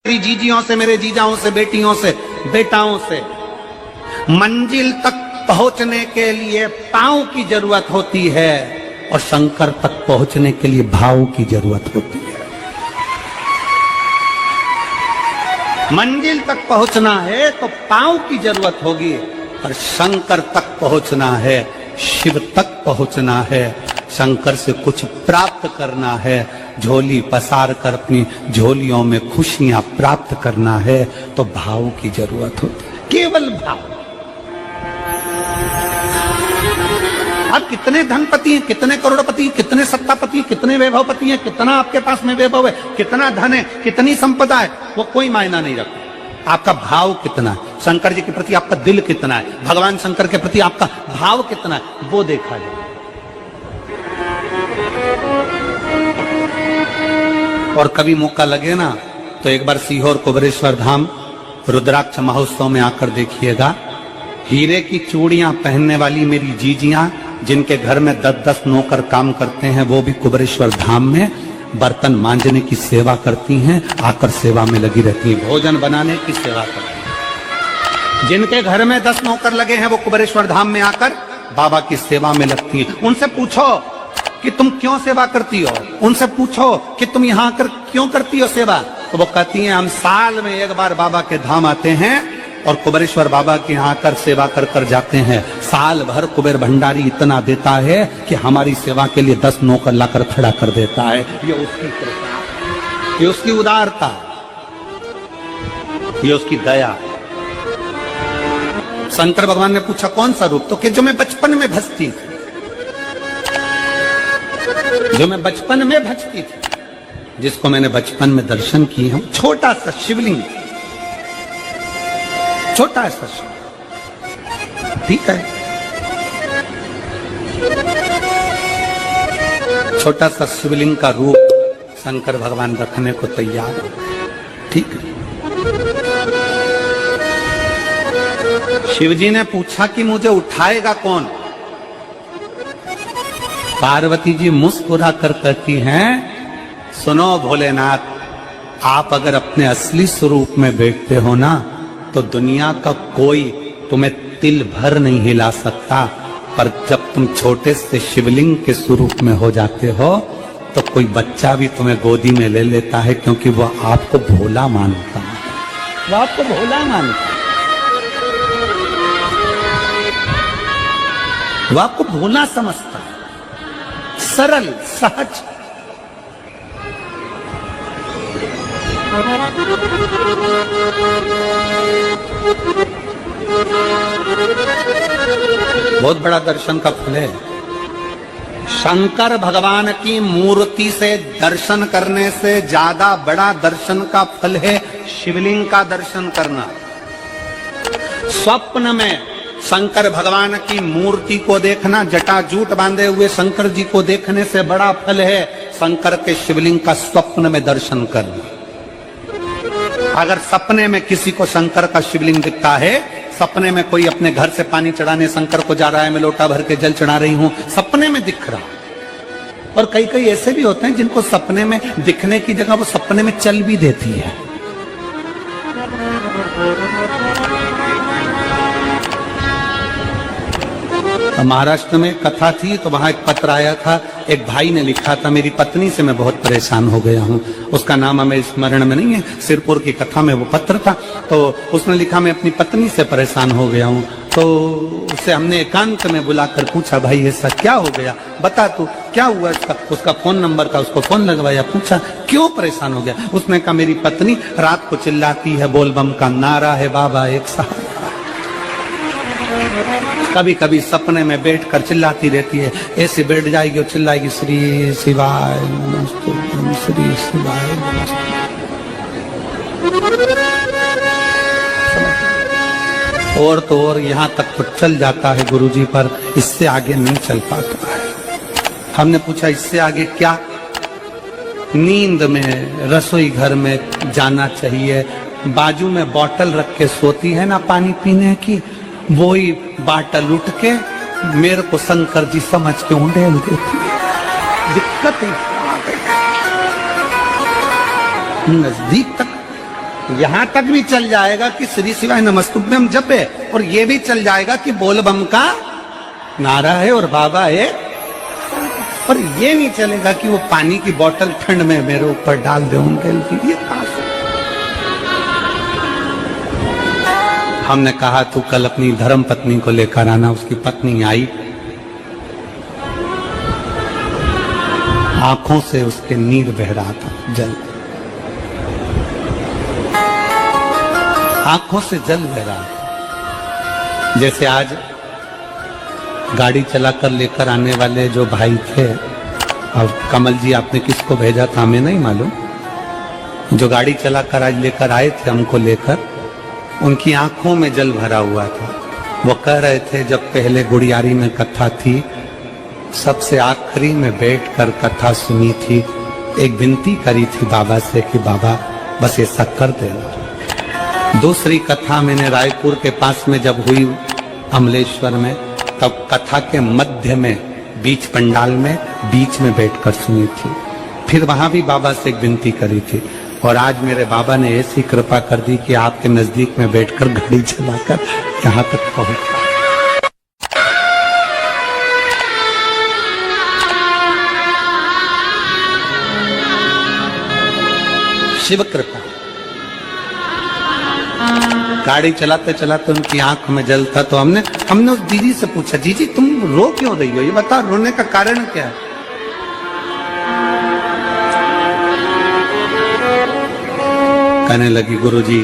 मेरी जीजियों से, मेरे जीजाओं से, बेटियों से, बेटाओं से। मंजिल तक पहुंचने के लिए पांव की जरूरत होती है और शंकर तक पहुंचने के लिए भाव की जरूरत होती है। मंजिल तक पहुंचना है तो पांव की जरूरत होगी और शंकर तक पहुंचना है, शिव तक पहुंचना है, शंकर से कुछ प्राप्त करना है, झोली पसार कर अपनी झोलियों में खुशियां प्राप्त करना है तो भाव की जरूरत होती है, केवल भाव। अब कितने धनपति हैं, कितने करोड़पति हैं, कितने सत्तापति हैं, कितने वैभवपति हैं, कितना आपके पास में वैभव है, कितना धन है, कितनी संपदा है, वो कोई मायना नहीं रखता। आपका भाव कितना है, शंकर जी के प्रति आपका दिल कितना है, भगवान शंकर के प्रति आपका भाव कितना है, वो देखा जाए। और कभी मौका लगे ना तो एक बार सीहोर कुबेरेश्वर धाम रुद्राक्ष महोत्सव में आकर देखिएगा। हीरे की चूड़ियां पहनने वाली मेरी जीजियां, जिनके घर में 10-10 नौकर काम करते हैं, वो भी कुबेरेश्वर धाम में बर्तन मांजने की सेवा करती हैं, आकर सेवा में लगी रहती हैं, भोजन बनाने की सेवा करती हैं। जिनके घर में 10 नौकर लगे हैं वो कुबेरेश्वर धाम में आकर बाबा की सेवा में लगती हैं। उनसे पूछो कि तुम क्यों सेवा करती हो, उनसे पूछो कि तुम यहाँ आकर क्यों करती हो सेवा, तो वो कहती हैं हम साल में एक बार बाबा के धाम आते हैं और कुबेरेश्वर बाबा के यहाँ आकर सेवा कर कर जाते हैं। साल भर कुबेर भंडारी इतना देता है कि हमारी सेवा के लिए 10 नौकर लाकर खड़ा कर देता है। ये उसकी कृपा, ये उसकी उदारता, ये उसकी दया। शंकर भगवान ने पूछा कौन सा रूप, तो कि जो मैं बचपन में भजती थी, जो मैं बचपन में भजती थी, जिसको मैंने बचपन में दर्शन किए हैं, छोटा सा शिवलिंग, छोटा सा शिव, ठीक है, छोटा सा शिवलिंग का रूप शंकर भगवान रखने को तैयार है, ठीक है। शिवजी ने पूछा कि मुझे उठाएगा कौन। पार्वती जी मुस्कुरा कर कहती हैं, सुनो भोलेनाथ, आप अगर अपने असली स्वरूप में बैठते हो ना तो दुनिया का कोई तुम्हें तिल भर नहीं हिला सकता, पर जब तुम छोटे से शिवलिंग के स्वरूप में हो जाते हो तो कोई बच्चा भी तुम्हें गोदी में ले लेता है, क्योंकि वो आपको भोला मानता है, वो आपको भोला मानता है, वो आपको भोला समझता है, सरल सहज। बहुत बड़ा दर्शन का फल है। शंकर भगवान की मूर्ति से दर्शन करने से ज्यादा बड़ा दर्शन का फल है शिवलिंग का दर्शन करना। स्वप्न में शंकर भगवान की मूर्ति को देखना, जटाजूट बांधे हुए शंकर जी को देखने से बड़ा फल है शंकर के शिवलिंग का स्वप्न में दर्शन करना। अगर सपने में किसी को शंकर का शिवलिंग दिखता है, सपने में कोई अपने घर से पानी चढ़ाने शंकर को जा रहा है, मैं लोटा भर के जल चढ़ा रही हूं, सपने में दिख रहा। और कई कई ऐसे भी होते हैं जिनको सपने में दिखने की जगह वो सपने में चल भी देती है। महाराष्ट्र में कथा थी तो वहां एक पत्र आया था, एक भाई ने लिखा था, मेरी पत्नी से मैं बहुत परेशान हो गया हूं, उसका नाम हमें स्मरण में नहीं है, सिरपुर की कथा में वो पत्र था। तो उसने लिखा मैं अपनी पत्नी से परेशान हो गया हूं। तो उसे हमने एकांत में बुलाकर पूछा, भाई ऐसा क्या हो गया, बता तू क्या हुआ। उसका फोन नंबर था, उसको फोन लगवाया, पूछा क्यों परेशान हो गया। उसने कहा मेरी पत्नी रात को चिल्लाती है, बोलबम का नारा है बाबा एक साथ, कभी कभी सपने में बैठकर चिल्लाती रहती है, ऐसे बैठ जाएगी और चिल्लाएगी श्री शिवाय नमस्तु, श्री शिवाय नमस्तु। और तो और यहाँ तक तो चल जाता है गुरुजी, पर इससे आगे नहीं चल पाता है। हमने पूछा इससे आगे क्या। नींद में रसोई घर में जाना चाहिए, बाजू में बोतल रख के सोती है ना पानी पीने की, वही बाटल उठ के मेरे को शंकर जी समझ के उंडेल देती है। दिक्कत है, नजदीक तक यहां तक भी चल जाएगा कि श्री शिवाय नमस्तुभ्यम जप है, और ये भी चल जाएगा कि बोल बम का नारा है और बाबा है, और ये नहीं चलेगा कि वो पानी की बोतल ठंड में मेरे ऊपर डाल दे उनके लिए। हमने कहा तू कल अपनी धर्म पत्नी को लेकर आना। उसकी पत्नी आई, आंखों से उसके नीर बह रहा था, जल, आंखों से जल बह रहा था। जैसे आज गाड़ी चलाकर लेकर आने वाले जो भाई थे, अब कमल जी आपने किसको भेजा था हमें नहीं मालूम, जो गाड़ी चलाकर आज लेकर आए थे हमको लेकर, उनकी आंखों में जल भरा हुआ था। वो कह रहे थे जब पहले गुड़ियारी में कथा थी, सबसे आखिरी में बैठकर कथा सुनी थी, एक विनती करी थी बाबा से कि बाबा बस ऐसा कर देना। दूसरी कथा मैंने रायपुर के पास में जब हुई अमलेश्वर में, तब कथा के मध्य में बीच पंडाल में बीच में बैठकर सुनी थी। फिर वहां भी बाबा से एक विनती करी थी, और आज मेरे बाबा ने ऐसी कृपा कर दी कि आपके नजदीक में बैठकर गाड़ी चलाकर यहां तक पहुंचा। शिव कृपा। गाड़ी चलाते चलाते उनकी आंख में जल था, तो हमने उस दीदी से पूछा, जीजी तुम रो क्यों रही हो, ये बताओ रोने का कारण क्या है। कहने लगी गुरुजी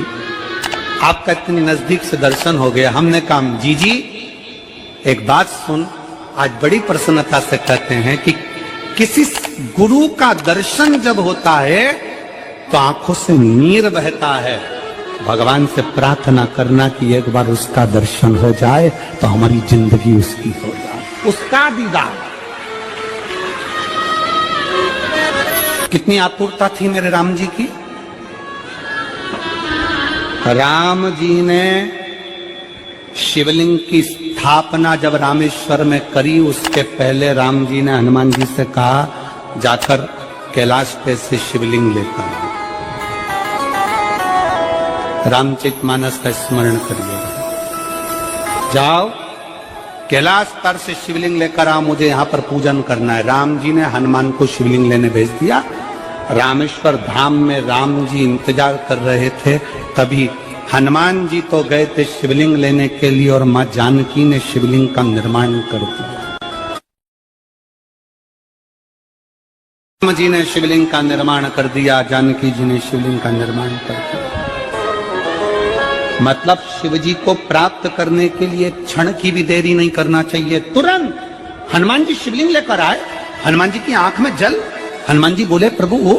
आपका इतनी नजदीक से दर्शन हो गया। हमने कहा जीजी एक बात सुन, आज बड़ी प्रसन्नता से कहते हैं कि किसी गुरु का दर्शन जब होता है तो आंखों से नीर बहता है। भगवान से प्रार्थना करना कि एक बार उसका दर्शन हो जाए तो हमारी जिंदगी उसकी हो जाए, उसका दीदार। कितनी आतुरता थी मेरे राम जी की। राम जी ने शिवलिंग की स्थापना जब रामेश्वर में करी, उसके पहले राम जी ने हनुमान जी से कहा जाकर कैलाश पे से शिवलिंग लेकर आओ। रामचरितमानस का स्मरण करिए, जाओ कैलाश पर से शिवलिंग लेकर आओ, मुझे यहाँ पर पूजन करना है। राम जी ने हनुमान को शिवलिंग लेने भेज दिया। रामेश्वर धाम में राम जी इंतजार कर रहे थे, तभी हनुमान जी तो गए थे शिवलिंग लेने के लिए, और मां जानकी ने शिवलिंग का निर्माण कर दिया। राम जी ने शिवलिंग का निर्माण कर दिया, जानकी जी ने शिवलिंग का निर्माण कर दिया। मतलब शिव जी को प्राप्त करने के लिए क्षण की भी देरी नहीं करना चाहिए। तुरंत हनुमान जी शिवलिंग लेकर आए, हनुमान जी की आंख में जल। हनुमान जी बोले प्रभु वो,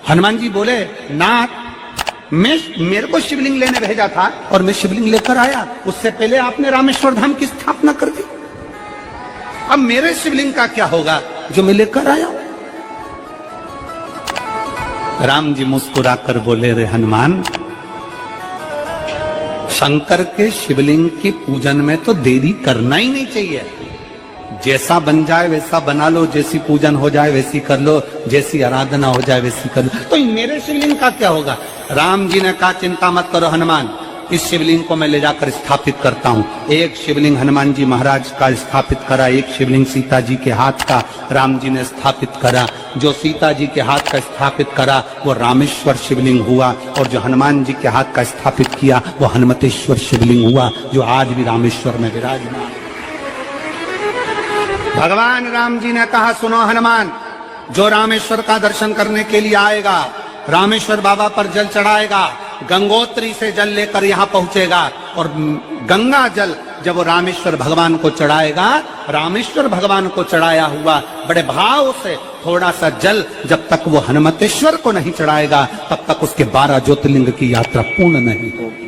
हनुमान जी बोले नाथ मेरे को शिवलिंग लेने भेजा था और मैं शिवलिंग लेकर आया, उससे पहले आपने रामेश्वर धाम की स्थापना कर दी। अब मेरे शिवलिंग का क्या होगा जो मैं लेकर आया। राम जी मुस्कुराकर बोले रे हनुमान, शंकर के शिवलिंग के पूजन में तो देरी करना ही नहीं चाहिए। जैसा बन जाए वैसा बना लो, जैसी पूजन हो जाए वैसी कर लो, जैसी आराधना हो जाए वैसी कर लो। तो मेरे शिवलिंग का क्या होगा। राम जी ने कहा चिंता मत करो हनुमान, इस शिवलिंग को मैं ले जाकर स्थापित करता हूँ। एक शिवलिंग हनुमान जी महाराज का स्थापित करा, एक शिवलिंग सीता जी के हाथ का राम जी ने स्थापित करा। जो सीता जी के हाथ का स्थापित करा वो रामेश्वर शिवलिंग हुआ, और जो हनुमान जी के हाथ का स्थापित किया वो हनुमतेश्वर शिवलिंग हुआ, जो आज भी रामेश्वर में विराजमान। भगवान राम जी ने कहा सुनो हनुमान, जो रामेश्वर का दर्शन करने के लिए आएगा, रामेश्वर बाबा पर जल चढ़ाएगा, गंगोत्री से जल लेकर यहाँ पहुंचेगा, और गंगा जल जब वो रामेश्वर भगवान को चढ़ाएगा, रामेश्वर भगवान को चढ़ाया हुआ बड़े भाव से थोड़ा सा जल जब तक वो हनुमतेश्वर को नहीं चढ़ाएगा, तब तक उसके 12 ज्योतिर्लिंग की यात्रा पूर्ण नहीं होगी।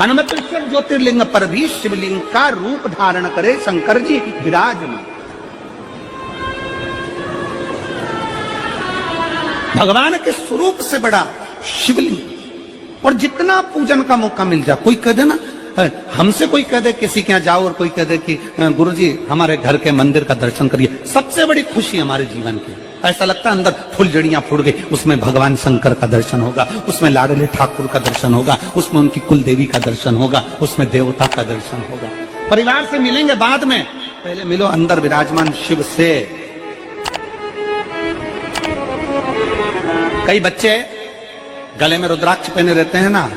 हनुमतेश्वर ज्योतिर्लिंग पर भी शिवलिंग का रूप धारण करे शंकर जी विराजमान। भगवान के स्वरूप से बड़ा शिवलिंग, और जितना पूजन का मौका मिल जाए, कोई कह दे ना, हमसे कोई कह दे किसी के यहाँ जाओ और कोई कह दे कि गुरुजी हमारे घर के मंदिर का दर्शन करिए, सबसे बड़ी खुशी हमारे जीवन की। ऐसा लगता है अंदर फुलझड़ियां फूट गई। उसमें भगवान शंकर का दर्शन होगा, उसमें लाडले ठाकुर का दर्शन होगा, उसमें उनकी कुल देवी का दर्शन होगा, उसमें देवता का दर्शन होगा। परिवार से मिलेंगे बाद में, पहले मिलो अंदर विराजमान शिव से। कई बच्चे गले में रुद्राक्ष पहने रहते हैं ना,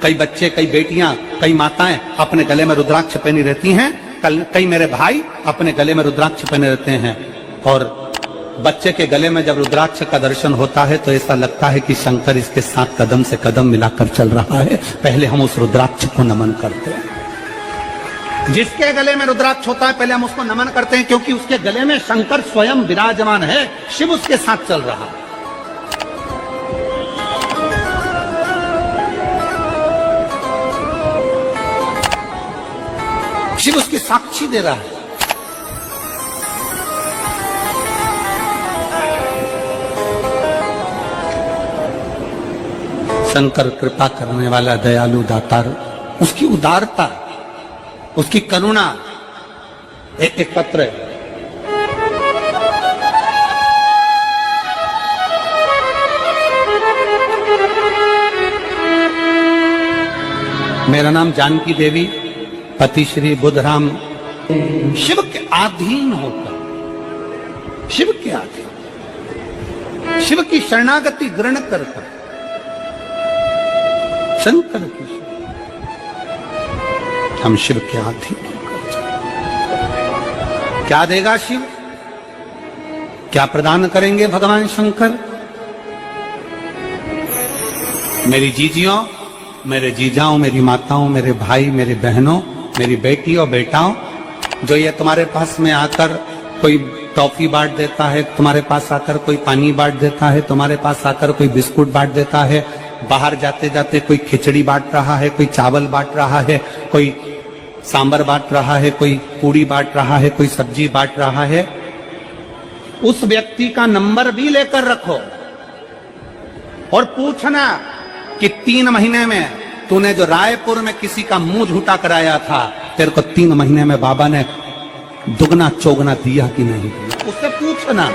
कई बच्चे, कई बेटियां, कई माताएं अपने गले में रुद्राक्ष पहनी रहती हैं। कई मेरे भाई अपने गले में रुद्राक्ष पहने रहते हैं। और बच्चे के गले में जब रुद्राक्ष का दर्शन होता है तो ऐसा लगता है कि शंकर इसके साथ कदम से कदम मिलाकर चल रहा है। पहले हम उस रुद्राक्ष को नमन करते हैं। जिसके गले में रुद्राक्ष होता है पहले हम उसको नमन करते हैं, क्योंकि उसके गले में शंकर स्वयं विराजमान है, शिव उसके साथ चल रहा है। शिव उसकी साक्षी दे रहा है। शंकर कृपा करने वाला दयालु दातार, उसकी उदारता, उसकी करुणा। एक पत्र है, मेरा नाम जानकी देवी, पति श्री बुद्धराम। शिव के अधीन होकर, शिव के अधीन, शिव की शरणागति ग्रहण कर शंकर की, हम शिव के अधीन होकर क्या देगा शिव, क्या प्रदान करेंगे भगवान शंकर। मेरी जीजियों, मेरे जीजाओं, मेरी माताओं, मेरे भाई, मेरे बहनों, मेरी बेटी और बेटाओं, जो ये तुम्हारे पास में आकर कोई टॉफी बांट देता है, तुम्हारे पास आकर कोई पानी बांट देता है, तुम्हारे पास आकर कोई बिस्कुट बांट देता है, बाहर जाते जाते कोई खिचड़ी बांट रहा है, कोई चावल बांट रहा है, कोई सांबर बांट रहा है, कोई पूड़ी बांट रहा है, कोई सब्जी बांट रहा है, उस व्यक्ति का नंबर भी लेकर रखो और पूछना कि 3 महीने में तूने जो रायपुर में किसी का मुंह झूठा कराया था, तेरे को 3 महीने में बाबा ने दुगना चौगना दिया कि नहीं दिया। उससे पूछना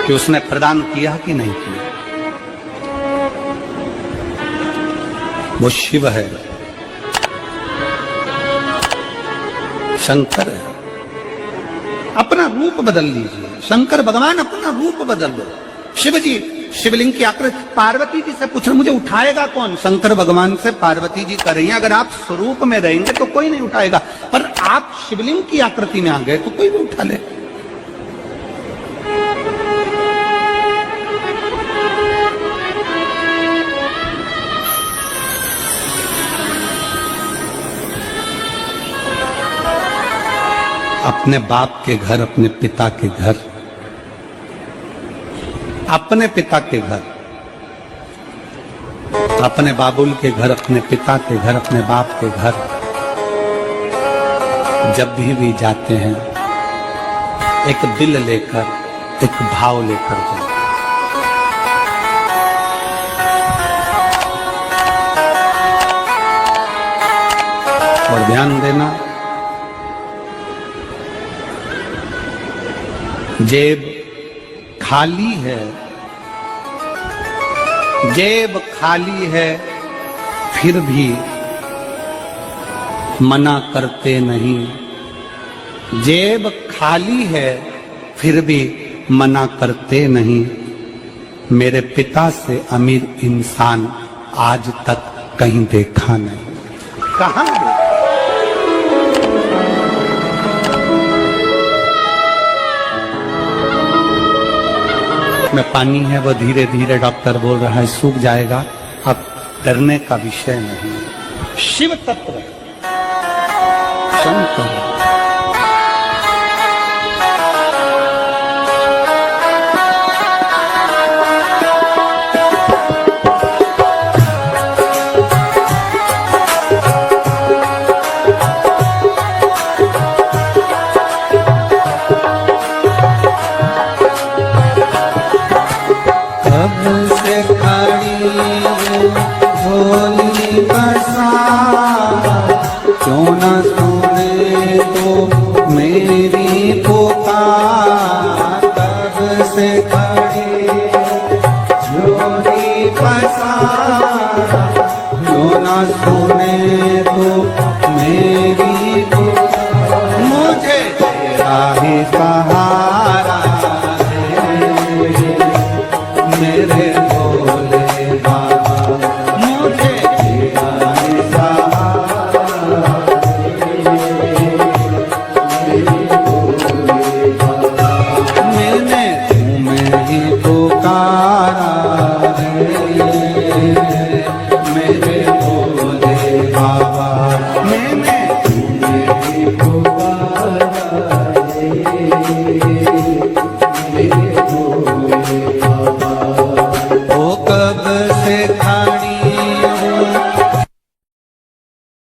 कि उसने प्रदान किया कि नहीं किया। वो शिव है, शंकर है। अपना रूप बदल लीजिए, शंकर भगवान अपना रूप बदल लो। शिव जी शिवलिंग की आकृति, पार्वती जी से पूछ रहे मुझे उठाएगा कौन, शंकर भगवान से पार्वती जी कर रही हैं। अगर आप स्वरूप में रहेंगे तो कोई नहीं उठाएगा, पर आप शिवलिंग की आकृति में आ गए तो कोई भी उठा ले। अपने बाप के घर, अपने पिता के घर, अपने पिता के घर, अपने बाबुल के घर, अपने पिता के घर, अपने बाप के घर जब भी जाते हैं एक दिल लेकर, एक भाव लेकर जाते। और ध्यान देना, जेब खाली है, जेब खाली है, फिर भी मना करते नहीं। जेब खाली है, फिर भी मना करते नहीं। मेरे पिता से अमीर इंसान आज तक कहीं देखा नहीं। कहां देखा? में पानी है, वो धीरे धीरे डॉक्टर बोल रहा है सूख जाएगा, अब डरने का विषय नहीं। शिव तत्व शंकर, क्यों न सुने तो से खड़ी झोली पसारा, जो ना सुने तो मेरी पुकार। मुझे तेरा ही सहारा है मेरे भोले बाबा, मुझे तेरा ही सहारा मैंने तुम्हें ही पुकारा है मेरे भोले बाबा, मैंने तुम्हें ही पुकारा है।